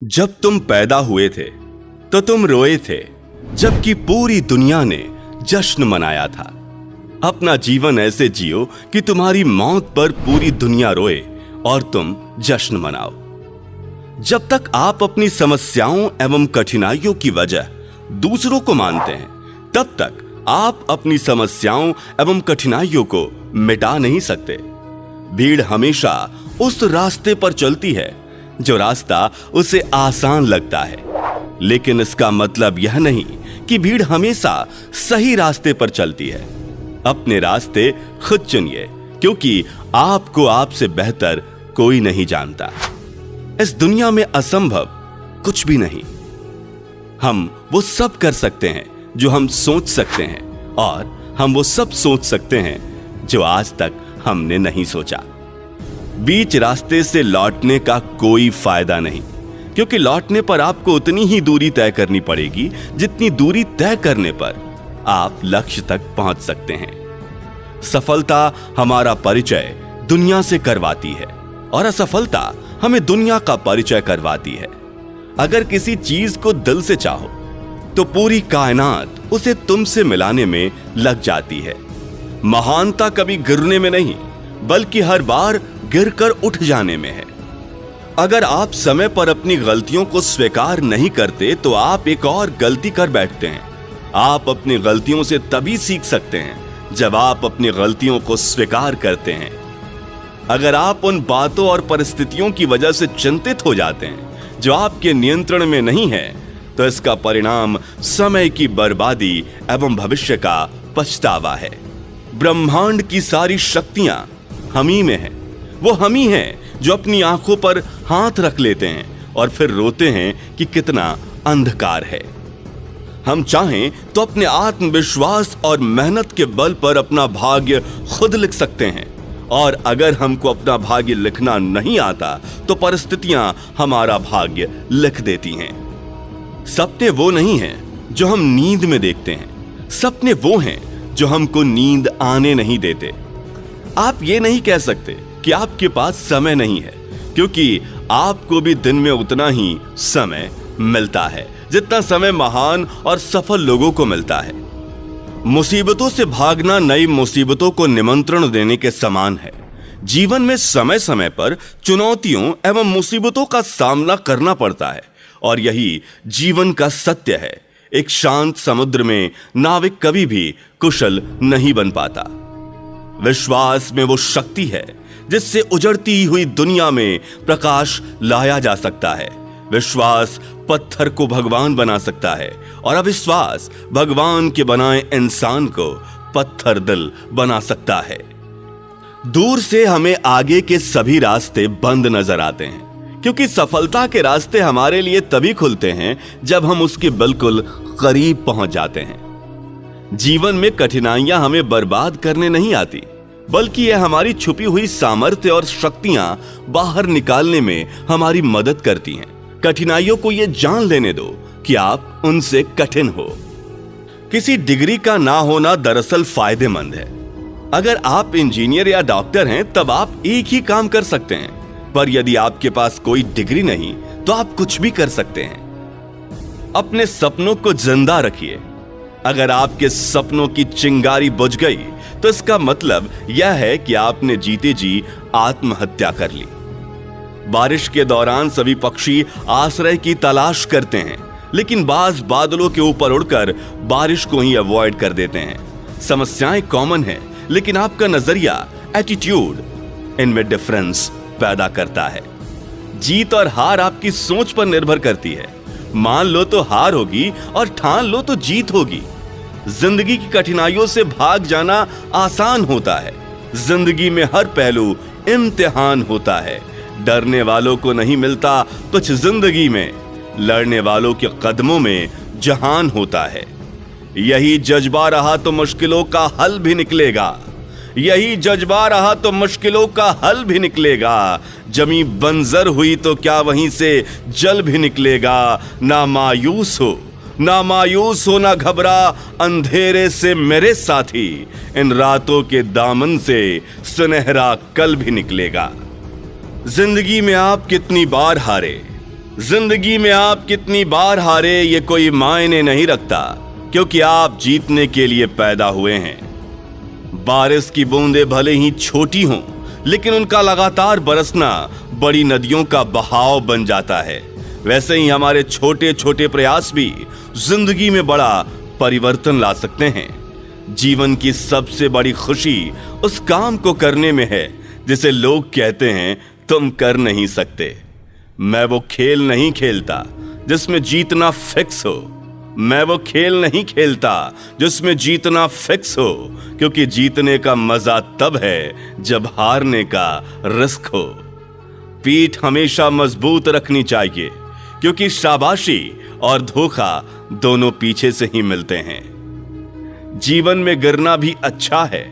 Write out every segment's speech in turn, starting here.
जब तुम पैदा हुए थे तो तुम रोए थे, जबकि पूरी दुनिया ने जश्न मनाया था। अपना जीवन ऐसे जियो कि तुम्हारी मौत पर पूरी दुनिया रोए और तुम जश्न मनाओ। जब तक आप अपनी समस्याओं एवं कठिनाइयों की वजह दूसरों को मानते हैं, तब तक आप अपनी समस्याओं एवं कठिनाइयों को मिटा नहीं सकते। भीड़ हमेशा उस रास्ते पर चलती है जो रास्ता उसे आसान लगता है, लेकिन इसका मतलब यह नहीं कि भीड़ हमेशा सही रास्ते पर चलती है। अपने रास्ते खुद चुनिए, क्योंकि आपको आपसे बेहतर कोई नहीं जानता। इस दुनिया में असंभव कुछ भी नहीं। हम वो सब कर सकते हैं जो हम सोच सकते हैं, और हम वो सब सोच सकते हैं जो आज तक हमने नहीं सोचा। बीच रास्ते से लौटने का कोई फायदा नहीं, क्योंकि लौटने पर आपको उतनी ही दूरी तय करनी पड़ेगी जितनी दूरी तय करने पर आप लक्ष्य तक पहुंच सकते हैं। सफलता हमारा परिचय दुनिया से करवाती है और असफलता हमें दुनिया का परिचय करवाती है। अगर किसी चीज को दिल से चाहो तो पूरी कायनात उसे तुमसे मिलाने में लग जाती है। महानता कभी गिरने में नहीं, बल्कि हर बार गिरकर उठ जाने में है। अगर आप समय पर अपनी गलतियों को स्वीकार नहीं करते तो आप एक और गलती कर बैठते हैं। आप अपनी गलतियों से तभी सीख सकते हैं जब आप अपनी गलतियों को स्वीकार करते हैं। अगर आप उन बातों और परिस्थितियों की वजह से चिंतित हो जाते हैं जो आपके नियंत्रण में नहीं है, तो इसका परिणाम समय की बर्बादी एवं भविष्य का पछतावा है। ब्रह्मांड की सारी शक्तियां हम ही में हैं। वो हम ही हैं जो अपनी आंखों पर हाथ रख लेते हैं और फिर रोते हैं कि कितना अंधकार है। हम चाहें तो अपने आत्मविश्वास और मेहनत के बल पर अपना भाग्य खुद लिख सकते हैं, और अगर हमको अपना भाग्य लिखना नहीं आता तो परिस्थितियां हमारा भाग्य लिख देती हैं। सपने वो नहीं हैं जो हम नींद में देखते हैं, सपने वो हैं जो हमको नींद आने नहीं देते। आप ये नहीं कह सकते कि आपके पास समय नहीं है, क्योंकि आपको भी दिन में उतना ही समय मिलता है जितना समय महान और सफल लोगों को मिलता है। मुसीबतों से भागना नई मुसीबतों को निमंत्रण देने के समान है। जीवन में समय समय पर चुनौतियों एवं मुसीबतों का सामना करना पड़ता है, और यही जीवन का सत्य है। एक शांत समुद्र में नाविक कभी भी कुशल नहीं बन पाता। विश्वास में वो शक्ति है जिससे उजड़ती हुई दुनिया में प्रकाश लाया जा सकता है। विश्वास पत्थर को भगवान बना सकता है, और अविश्वास भगवान के बनाए इंसान को पत्थर दिल बना सकता है। दूर से हमें आगे के सभी रास्ते बंद नजर आते हैं, क्योंकि सफलता के रास्ते हमारे लिए तभी खुलते हैं जब हम उसके बिल्कुल करीब पहुंच जाते हैं। जीवन में कठिनाइयां हमें बर्बाद करने नहीं आती, बल्कि यह हमारी छुपी हुई सामर्थ्य और शक्तियां बाहर निकालने में हमारी मदद करती हैं। कठिनाइयों को यह जान लेने दो कि आप उनसे कठिन हो। किसी डिग्री का ना होना दरअसल फायदेमंद है। अगर आप इंजीनियर या डॉक्टर हैं तब आप एक ही काम कर सकते हैं, पर यदि आपके पास कोई डिग्री नहीं तो आप कुछ भी कर सकते हैं। अपने सपनों को जिंदा रखिए। अगर आपके सपनों की चिंगारी बुझ गई तो इसका मतलब यह है कि आपने जीते जी आत्महत्या कर ली। बारिश के दौरान सभी पक्षी आश्रय की तलाश करते हैं, लेकिन बाज बादलों के ऊपर उड़कर बारिश को ही अवॉइड कर देते हैं। समस्याएं कॉमन हैं, लेकिन आपका नजरिया, एटीट्यूड इनमें डिफरेंस पैदा करता है। जीत और हार आपकी सोच पर निर्भर करती है। मान लो तो हार होगी और ठान लो तो जीत होगी। जिंदगी की कठिनाइयों से भाग जाना आसान होता है। जिंदगी में हर पहलू इम्तिहान होता है। डरने वालों को नहीं मिलता कुछ जिंदगी में, लड़ने वालों के कदमों में जहान होता है। यही जज्बा रहा तो मुश्किलों का हल भी निकलेगा। यही जज्बा रहा तो मुश्किलों का हल भी निकलेगा। जमी बंजर हुई तो क्या वहीं से जल भी निकलेगा। ना मायूस हो, ना मायूस हो, ना घबरा अंधेरे से मेरे साथी। इन रातों के दामन से सुनहरा कल भी निकलेगा। जिंदगी में आप कितनी बार हारे, जिंदगी में आप कितनी बार हारे ये कोई मायने नहीं रखता, क्योंकि आप जीतने के लिए पैदा हुए हैं। बारिश की बूंदें भले ही छोटी हों, लेकिन उनका लगातार बरसना बड़ी नदियों का बहाव बन जाता है। वैसे ही हमारे छोटे छोटे प्रयास भी जिंदगी में बड़ा परिवर्तन ला सकते हैं। जीवन की सबसे बड़ी खुशी उस काम को करने में है जिसे लोग कहते हैं तुम कर नहीं सकते। मैं वो खेल नहीं खेलता जिसमें जीतना फिक्स हो। मैं वो खेल नहीं खेलता जिसमें जीतना फिक्स हो, क्योंकि जीतने का मजा तब है जब हारने का रिस्क हो। पीठ हमेशा मजबूत रखनी चाहिए, क्योंकि शाबाशी और धोखा दोनों पीछे से ही मिलते हैं। जीवन में गिरना भी अच्छा है।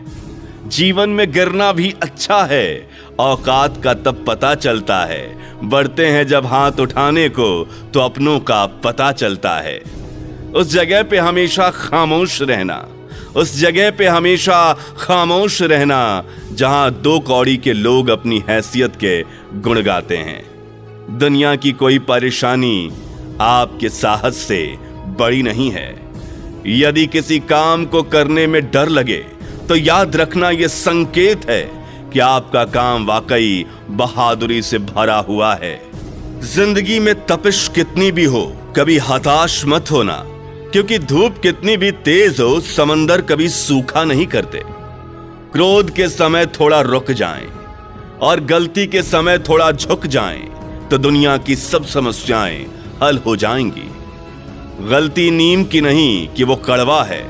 जीवन में गिरना भी अच्छा है। औकात का तब पता चलता है, बढ़ते हैं जब हाथ उठाने को तो अपनों का पता चलता है। उस जगह पे हमेशा खामोश रहना, उस जगह पे हमेशा खामोश रहना जहां दो कौड़ी के लोग अपनी हैसियत के गुण गाते हैं। दुनिया की कोई परेशानी आपके साहस से बड़ी नहीं है। यदि किसी काम को करने में डर लगे तो याद रखना यह संकेत है कि आपका काम वाकई बहादुरी से भरा हुआ है। जिंदगी में तपिश कितनी भी हो, कभी हताश मत होना, क्योंकि धूप कितनी भी तेज हो, समंदर कभी सूखा नहीं करते। क्रोध के समय थोड़ा रुक जाएं और गलती के समय थोड़ा झुक जाएं तो दुनिया की सब समस्याएं हल हो जाएंगी। गलती नीम की नहीं कि वो कड़वा है,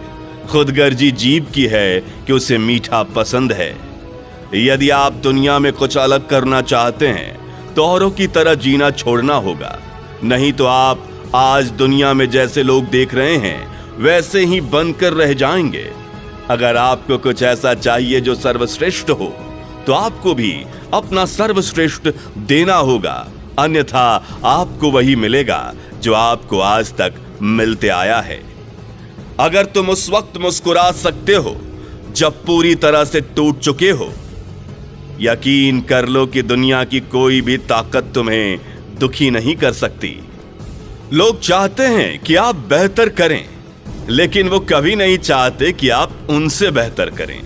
खुदगर्जी जीभ की है कि उसे मीठा पसंद है। यदि आप दुनिया में कुछ अलग करना चाहते हैं तो औरों की तरह जीना छोड़ना होगा, नहीं तो आप आज दुनिया में जैसे लोग देख रहे हैं वैसे ही बनकर रह जाएंगे। अगर आपको कुछ ऐसा चाहिए जो सर्वश्रेष्ठ हो तो आपको भी अपना सर्वश्रेष्ठ देना होगा, अन्यथा आपको वही मिलेगा जो आपको आज तक मिलते आया है। अगर तुम उस वक्त मुस्कुरा सकते हो जब पूरी तरह से टूट चुके हो, यकीन कर लो कि दुनिया की कोई भी ताकत तुम्हें दुखी नहीं कर सकती। लोग चाहते हैं कि आप बेहतर करें, लेकिन वो कभी नहीं चाहते कि आप उनसे बेहतर करें।